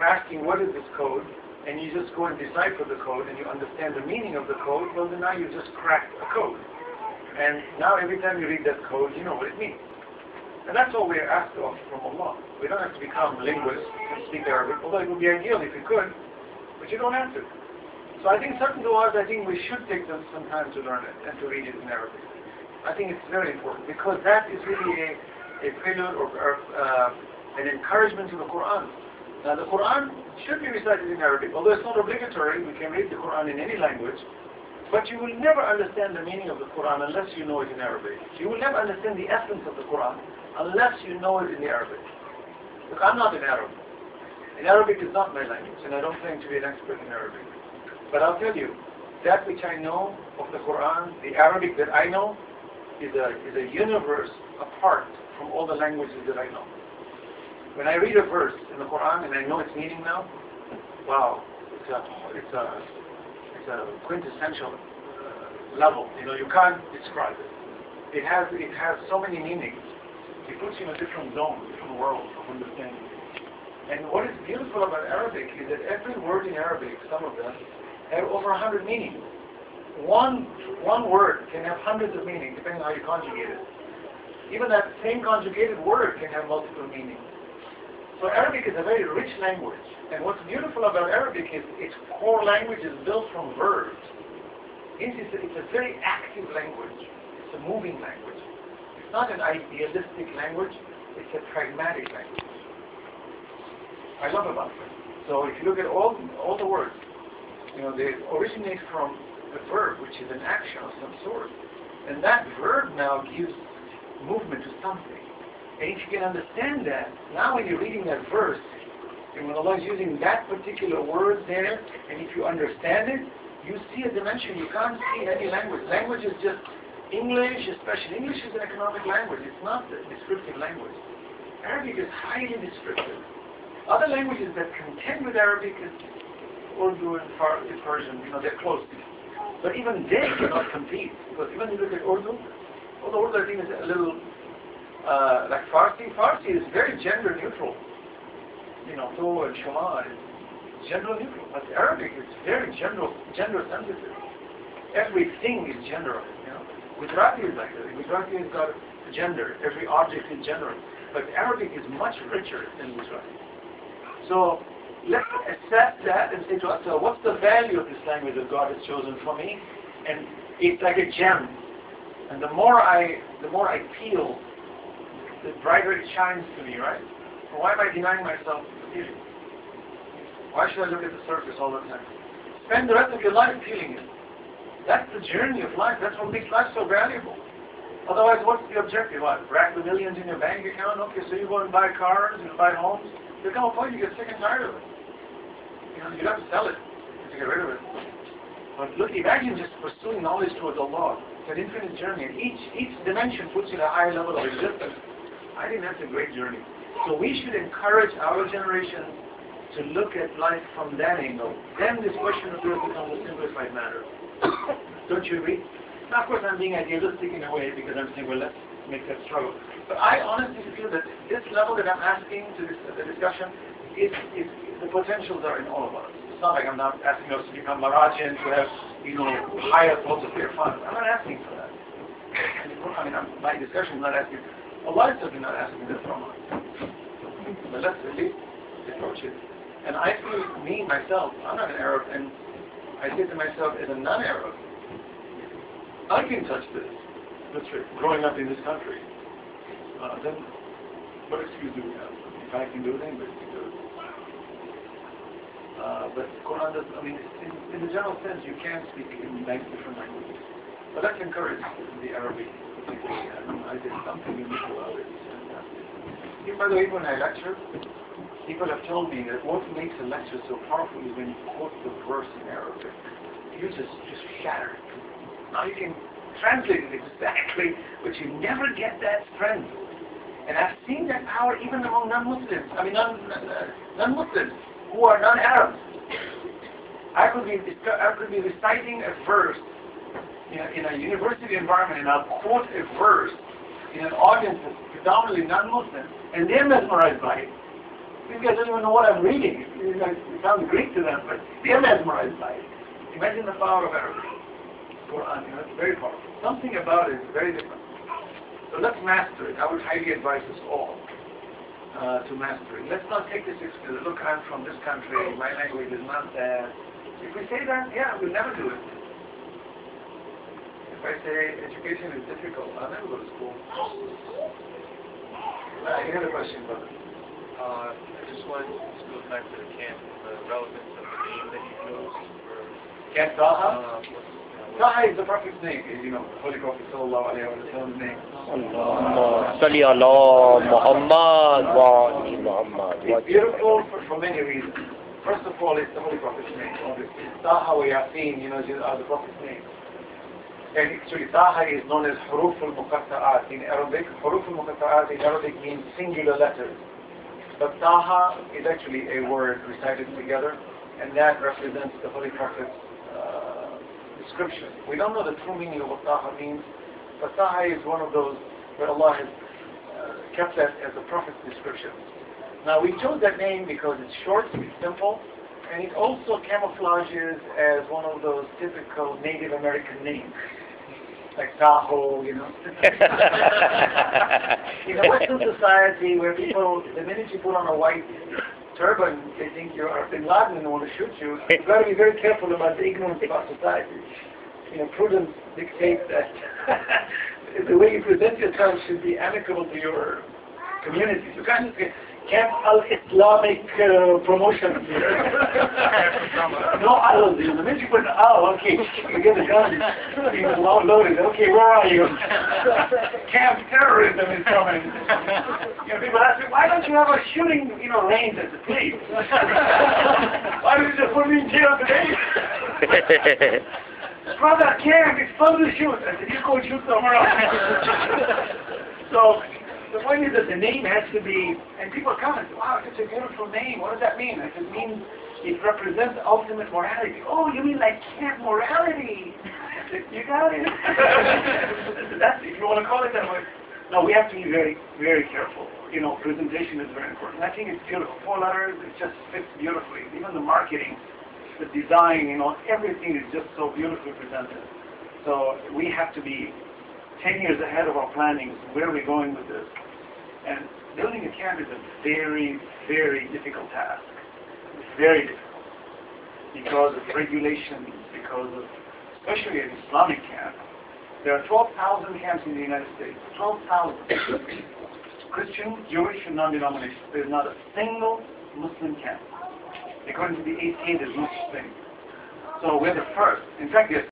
asking what is this code, and you just go and decipher the code, and you understand the meaning of the code, well then now you just cracked a code. And now every time you read that code, you know what it means. And that's all we're asked of from Allah. We don't have to become linguists and speak Arabic, although it would be ideal if we could, but you don't have to. So I think certain du'as, I think we should take them some time to learn it and to read it in Arabic. I think it's very important because that is really a prelude or an encouragement to the Quran. Now the Quran should be recited in Arabic, although it's not obligatory. We can read the Quran in any language. But you will never understand the meaning of the Quran unless you know it in Arabic. You will never understand the essence of the Quran unless you know it in the Arabic. Look, I'm not an Arab. And Arabic is not my language, and I don't claim to be an expert in Arabic. But I'll tell you, that which I know of the Quran, the Arabic that I know, is a universe apart from all the languages that I know. When I read a verse in the Quran and I know its meaning now, wow, it's a quintessential level. You know, you can't describe it. It has so many meanings. It puts you in a different zone, different world of understanding. And what is beautiful about Arabic is that every word in Arabic, some of them, have over 100 meanings. One word can have hundreds of meanings, depending on how you conjugate it. Even that same conjugated word can have multiple meanings. So Arabic is a very rich language. And what's beautiful about Arabic is its core language is built from verbs. It's a very active language. It's a moving language. It's not an idealistic language. It's a pragmatic language. I love about it. So if you look at all the words, you know, they originate from a verb, which is an action of some sort. And that verb now gives movement to something. And if you can understand that, now when you're reading that verse, and when Allah is using that particular word there, and if you understand it, you see a dimension you can't see in any language. Language is just English, especially. English is an economic language. It's not a descriptive language. Arabic is highly descriptive. Other languages that contend with Arabic is Urdu and Persian, you know, they're close. But even they cannot compete. Because even if you look at Urdu, although Urdu I think is a little like Farsi. Farsi is very gender neutral. You know, To and Shama is gender neutral. But Arabic is very gender sensitive. Everything is gender. You know, Gujarati is like that. Gujarati has got a gender. Every object is gender. But Arabic is much richer than Gujarati. So let's assess that and say to ourselves, what's the value of this language that God has chosen for me? And it's like a gem. And the more I peel, the brighter it shines to me, right? So why am I denying myself peeling? Why should I look at the surface all the time? Spend the rest of your life peeling it. That's the journey of life. That's what makes life so valuable. Otherwise, what's the objective? What? Rack the millions in your bank account? Okay, so you go and buy cars and buy homes. There'll come a point you get sick and tired of it. You know, you have to sell it to get rid of it. But look, imagine just pursuing knowledge towards Allah. It's an infinite journey, and each dimension puts you at a higher level of existence. I think that's a great journey. So we should encourage our generation to look at life from that angle. Then this question of yours becomes a simplified matter. Don't you agree? Now, of course, I'm being idealistic in a way because I'm saying, well, let's make that struggle. But I honestly feel that this level that I'm asking to the discussion is the potentials are in all of us. It's not like I'm not asking us to become Marajan, to have, you know, higher thoughts of their fun. I'm not asking for that. I mean, my discussion is not asking. Allah is certainly not asking this from us. But let's at least approach it. And I feel, me, myself, I'm not an Arab, and I say to myself, as a non-Arab, I can touch this. That's right. Growing up in this country. Then, what excuse do we have? If I can do it, anybody can do it. But Quran doesn't, I mean, in the general sense, you can speak in different languages. But let's encourage the Arabic, particularly. I did something unique about it. By the way, when I lecture, people have told me that what makes a lecture so powerful is when you quote the verse in Arabic. You just shatter it. Now you can translate it exactly, but you never get that strength. And I've seen that power even among non-Muslims. I mean, non-Muslims who are non-Arabs. I could be reciting a verse in a university environment, and I'll quote a verse in an audience that's predominantly non-Muslim, and they're mesmerized by it. These guys don't even know what I'm reading. It sounds Greek to them, but they're mesmerized by it. Imagine the power of Arabic. Quran, it's very powerful. Something about it is very different. So let's master it. I would highly advise us all to master it. Let's not take this excuse. Look, I'm from this country. My language is not that. If we say that, yeah, we'll never do it. If I say education is difficult, I'll never go to school. You had a question, brother. I just wanted to go back to the camp, the relevance of the name that he chose for Camp Taha? Taha is the Prophet's name, you know, Holy Prophet sallallahu alayhi wa sallam's name. Allahumma salli ala Muhammad wa ali Muhammad. It's beautiful for many reasons. First of all, it's the Holy Prophet's name, obviously. Taha wa Yasin, you know, are the Prophet's name. And actually, Taha is known as Huruf al-Muqatta'at in Arabic. Huruf al-Muqatta'at in Arabic means singular letters. But Taha is actually a word recited together, and that represents the Holy Prophet's description. We don't know the true meaning of what Taha means, but Taha is one of those where Allah has kept that as a Prophet's description. Now, we chose that name because it's short, it's simple, and it also camouflages as one of those typical Native American names. Like Tahoe, you know. In a Western society where people, the minute you put on a white turban, they think you are Bin Laden and want to shoot you. You've got to be very careful about the ignorance of our society. You know, prudence dictates that the way you present yourself should be amicable to your community. You can't just get Camp Al-Islamic promotion. No Al. The minute you put an Al, okay, you get the gun. You're loaded. Okay, where are you? Camp Terrorism is coming. You know, people ask me, why don't you have a shooting, range at the place? Why don't you just put me in jail today? Brother, camp, it's fun to shoot. I said, you go shoot somewhere else. So, the point is that the name has to be, and people comment, wow, it's a beautiful name. What does that mean? I said, it means it represents ultimate morality. Oh, you mean like camp morality? I said, you got it. That's, if you want to call it that way. No, we have to be very, very careful. Presentation is very important. I think it's beautiful. 4 letters, it just fits beautifully. Even the marketing, the design, everything is just so beautifully presented. So we have to be 10 years ahead of our planning. Where are we going with this? And building a camp is a very, very difficult task. It's very difficult because of regulations, because of, especially an Islamic camp. There are 12,000 camps in the United States. 12,000. Christian, Jewish, and non-denominational. There's not a single Muslim camp. According to the ACA, there's no such thing. So we're the first. In fact, there's